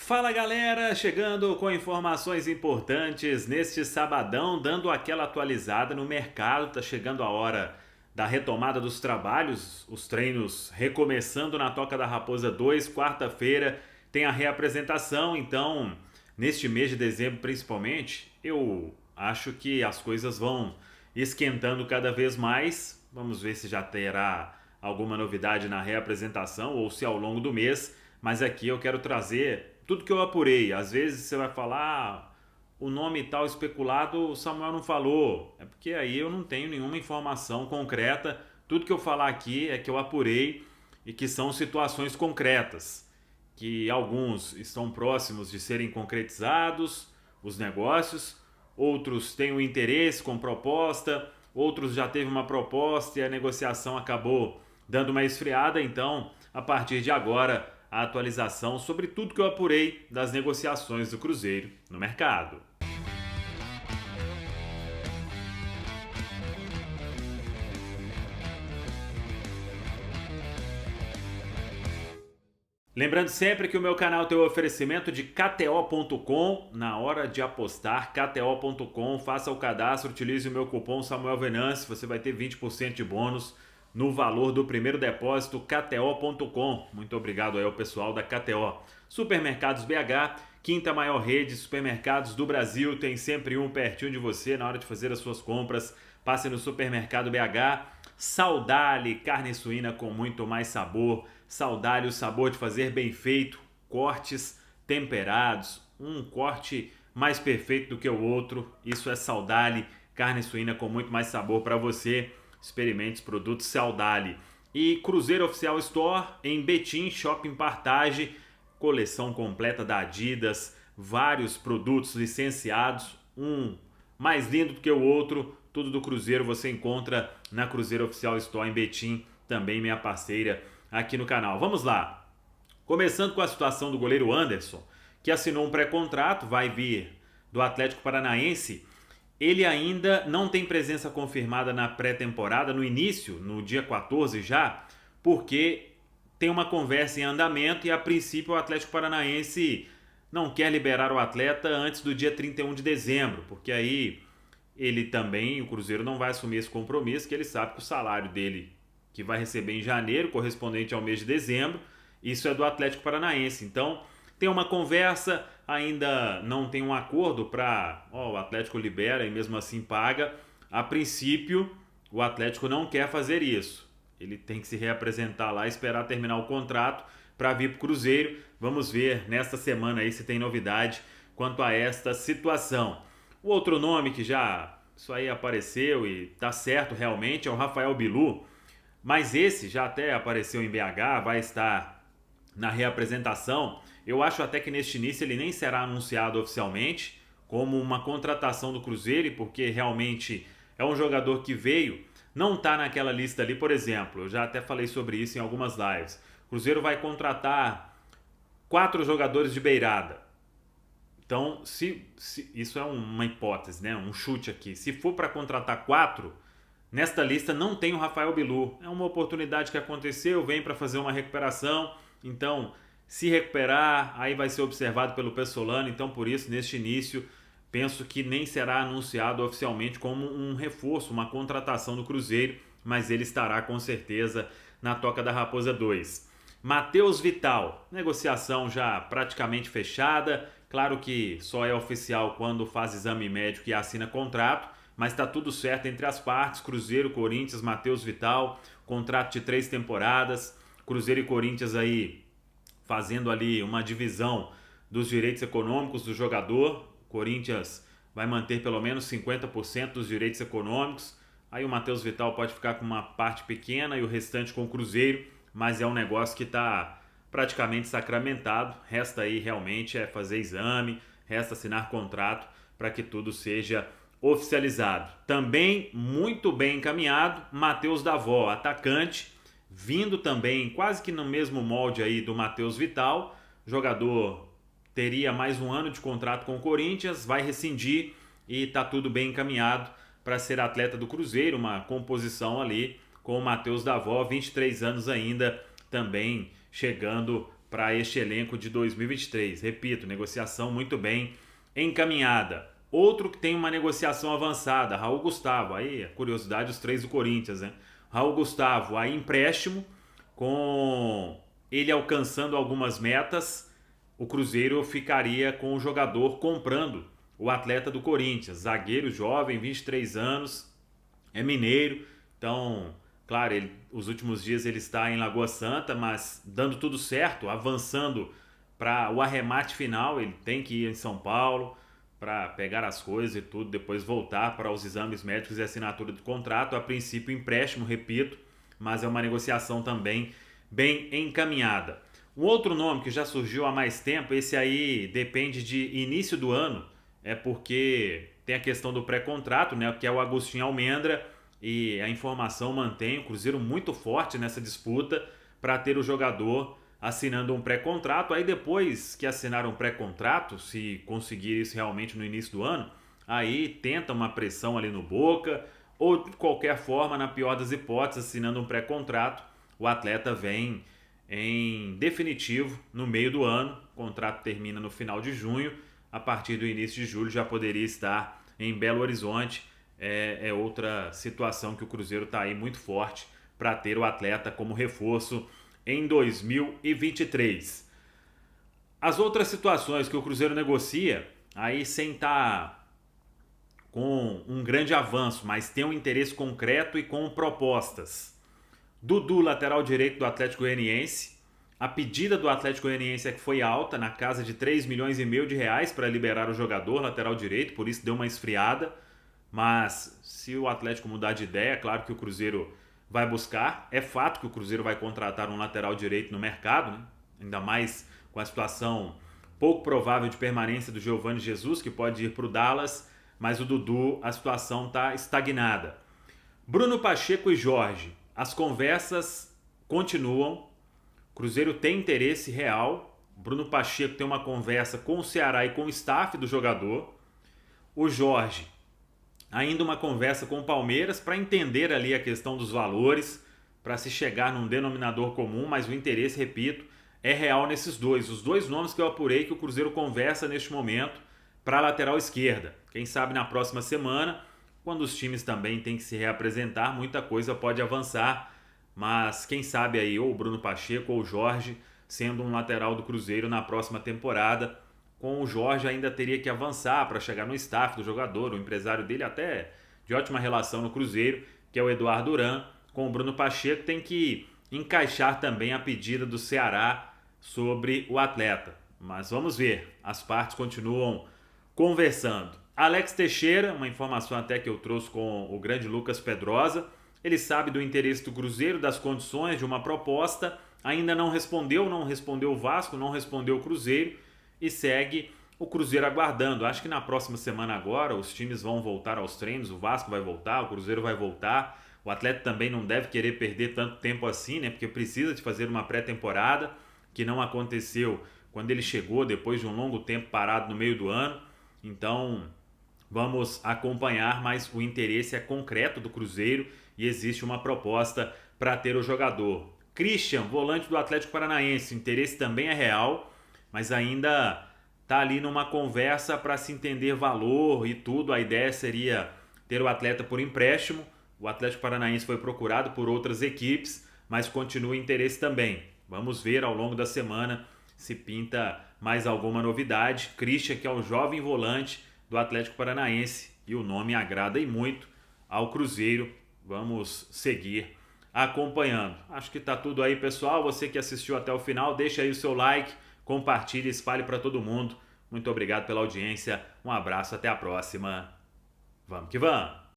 Fala galera, chegando com informações importantes neste sabadão, dando aquela atualizada no mercado. Tá chegando a hora da retomada dos trabalhos, os treinos recomeçando na Toca da Raposa 2, quarta-feira tem a reapresentação. Então, neste mês de dezembro principalmente, eu acho que as coisas vão esquentando cada vez mais. Vamos ver se já terá alguma novidade na reapresentação ou se ao longo do mês, mas aqui eu quero trazer tudo que eu apurei. Às vezes você vai falar, o nome tal especulado o Samuel não falou. É porque aí eu não tenho nenhuma informação concreta. Tudo que eu falar aqui é que eu apurei e que são situações concretas, que alguns estão próximos de serem concretizados, os negócios, outros têm o interesse com proposta, outros já teve uma proposta e a negociação acabou dando uma esfriada. Então, a partir de agora, a atualização sobre tudo que eu apurei das negociações do Cruzeiro no mercado. Lembrando sempre que o meu canal tem o oferecimento de KTO.com. Na hora de apostar, KTO.com, faça o cadastro, utilize o meu cupom Samuel Venance, você vai ter 20% de bônus no valor do primeiro depósito. KTO.com. Muito obrigado aí ao pessoal da KTO. Supermercados BH, quinta maior rede de supermercados do Brasil, tem sempre um pertinho de você. Na hora de fazer as suas compras, passe no Supermercado BH. Saudale, carne suína com muito mais sabor. Saudale, o sabor de fazer bem feito, cortes temperados, um corte mais perfeito do que o outro. Isso é Saudale, carne suína com muito mais sabor para você. Experimente os produtos Saudale. E Cruzeiro Oficial Store em Betim, Shopping Partage, coleção completa da Adidas, vários produtos licenciados, um mais lindo do que o outro. Tudo do Cruzeiro você encontra na Cruzeiro Oficial Store em Betim, também minha parceira aqui no canal. Vamos lá. Começando com a situação do goleiro Anderson, que assinou um pré-contrato, vai vir do Atlético Paranaense. Ele ainda não tem presença confirmada na pré-temporada, no início, no dia 14 já, porque tem uma conversa em andamento e a princípio o Atlético Paranaense não quer liberar o atleta antes do dia 31 de dezembro, porque aí ele também, o Cruzeiro não vai assumir esse compromisso, que ele sabe que o salário dele, que vai receber em janeiro, correspondente ao mês de dezembro, isso é do Atlético Paranaense. Então, tem uma conversa, ainda não tem um acordo para, o Atlético libera e mesmo assim paga. A princípio, o Atlético não quer fazer isso. Ele tem que se reapresentar lá, esperar terminar o contrato para vir para o Cruzeiro. Vamos ver nesta semana aí se tem novidade quanto a esta situação. O outro nome que já isso aí apareceu e tá certo realmente é o Rafael Bilu, mas esse já até apareceu em BH, vai estar na reapresentação. Eu acho até que neste início ele nem será anunciado oficialmente como uma contratação do Cruzeiro, porque realmente é um jogador que veio, não está naquela lista ali. Por exemplo, eu já até falei sobre isso em algumas lives. O Cruzeiro vai contratar 4 jogadores de beirada. Então, se isso é uma hipótese, né? Um chute aqui. Se for para contratar 4, nesta lista não tem o Rafael Bilu. É uma oportunidade que aconteceu, vem para fazer uma recuperação. Então, se recuperar, aí vai ser observado pelo Pessolano. Então, por isso, neste início, penso que nem será anunciado oficialmente como um reforço, uma contratação do Cruzeiro, mas ele estará com certeza na Toca da Raposa 2. Matheus Vital, negociação já praticamente fechada. Claro que só é oficial quando faz exame médico e assina contrato, mas está tudo certo entre as partes. Cruzeiro, Corinthians, Matheus Vital, contrato de 3 temporadas. Cruzeiro e Corinthians aí fazendo ali uma divisão dos direitos econômicos do jogador. Corinthians vai manter pelo menos 50% dos direitos econômicos. Aí o Matheus Vital pode ficar com uma parte pequena e o restante com o Cruzeiro, mas é um negócio que está praticamente sacramentado. Resta aí realmente fazer exame, resta assinar contrato para que tudo seja oficializado. Também muito bem encaminhado, Matheus Davó, atacante, vindo também quase que no mesmo molde aí do Matheus Vital. O jogador teria mais um ano de contrato com o Corinthians, vai rescindir e está tudo bem encaminhado para ser atleta do Cruzeiro, uma composição ali com o Matheus Davó, 23 anos ainda, também chegando para este elenco de 2023. Repito, negociação muito bem encaminhada. Outro que tem uma negociação avançada, Raul Gustavo. Aí, a curiosidade, os três do Corinthians, né? Raul Gustavo, aí empréstimo, com ele alcançando algumas metas, o Cruzeiro ficaria com o jogador comprando o atleta do Corinthians. Zagueiro jovem, 23 anos, é mineiro. Então, claro, os últimos dias ele está em Lagoa Santa, mas dando tudo certo, avançando para o arremate final. Ele tem que ir em São Paulo para pegar as coisas e tudo, depois voltar para os exames médicos e assinatura do contrato. A princípio, empréstimo, repito, mas é uma negociação também bem encaminhada. Um outro nome que já surgiu há mais tempo, esse aí depende de início do ano, é porque tem a questão do pré-contrato, né, que é o Agostinho Almendra, e a informação mantém o Cruzeiro muito forte nessa disputa para ter o jogador assinando um pré-contrato. Aí depois que assinar um pré-contrato, se conseguir isso realmente no início do ano, aí tenta uma pressão ali no Boca, ou de qualquer forma, na pior das hipóteses, assinando um pré-contrato, o atleta vem em definitivo no meio do ano. O contrato termina no final de junho, a partir do início de julho já poderia estar em Belo Horizonte. É outra situação que o Cruzeiro está aí muito forte para ter o atleta como reforço em 2023. As outras situações que o Cruzeiro negocia, aí sem estar com um grande avanço, mas tem um interesse concreto e com propostas. Dudu, lateral direito do Atlético Goianiense. A pedida do Atlético Goianiense é que foi alta, na casa de 3,5 milhões de reais para liberar o jogador lateral direito, por isso deu uma esfriada. Mas se o Atlético mudar de ideia, é claro que o Cruzeiro vai buscar. É fato que o Cruzeiro vai contratar um lateral direito no mercado, né? Ainda mais com a situação pouco provável de permanência do Giovani Jesus, que pode ir para o Dallas, mas o Dudu, a situação está estagnada. Bruno Pacheco e Jorge, as conversas continuam. O Cruzeiro tem interesse real. Bruno Pacheco tem uma conversa com o Ceará e com o staff do jogador. O Jorge, ainda uma conversa com o Palmeiras para entender ali a questão dos valores, para se chegar num denominador comum, mas o interesse, repito, é real nesses dois. Os dois nomes que eu apurei que o Cruzeiro conversa neste momento para a lateral esquerda. Quem sabe na próxima semana, quando os times também têm que se reapresentar, muita coisa pode avançar, mas quem sabe aí ou o Bruno Pacheco ou o Jorge sendo um lateral do Cruzeiro na próxima temporada. Com o Jorge ainda teria que avançar para chegar no staff do jogador, o empresário dele até de ótima relação no Cruzeiro, que é o Eduardo Duran. Com o Bruno Pacheco tem que encaixar também a pedida do Ceará sobre o atleta. Mas vamos ver, as partes continuam conversando. Alex Teixeira, uma informação até que eu trouxe com o grande Lucas Pedrosa, ele sabe do interesse do Cruzeiro, das condições de uma proposta, ainda não respondeu o Vasco, não respondeu o Cruzeiro, e segue o Cruzeiro aguardando. Acho que na próxima semana agora os times vão voltar aos treinos, o Vasco vai voltar, o Cruzeiro vai voltar. O atleta também não deve querer perder tanto tempo assim, né? Porque precisa de fazer uma pré-temporada, que não aconteceu quando ele chegou depois de um longo tempo parado no meio do ano. Então vamos acompanhar, mas o interesse é concreto do Cruzeiro e existe uma proposta para ter o jogador. Christian, volante do Atlético Paranaense, o interesse também é real, mas ainda está ali numa conversa para se entender valor e tudo. A ideia seria ter o atleta por empréstimo. O Atlético Paranaense foi procurado por outras equipes, mas continua interesse também. Vamos ver ao longo da semana se pinta mais alguma novidade. Christian, que é o jovem volante do Atlético Paranaense, e o nome agrada e muito ao Cruzeiro. Vamos seguir acompanhando. Acho que está tudo aí, pessoal. Você que assistiu até o final, deixa aí o seu like, compartilhe, espalhe para todo mundo. Muito obrigado pela audiência. Um abraço, até a próxima. Vamos que vamos!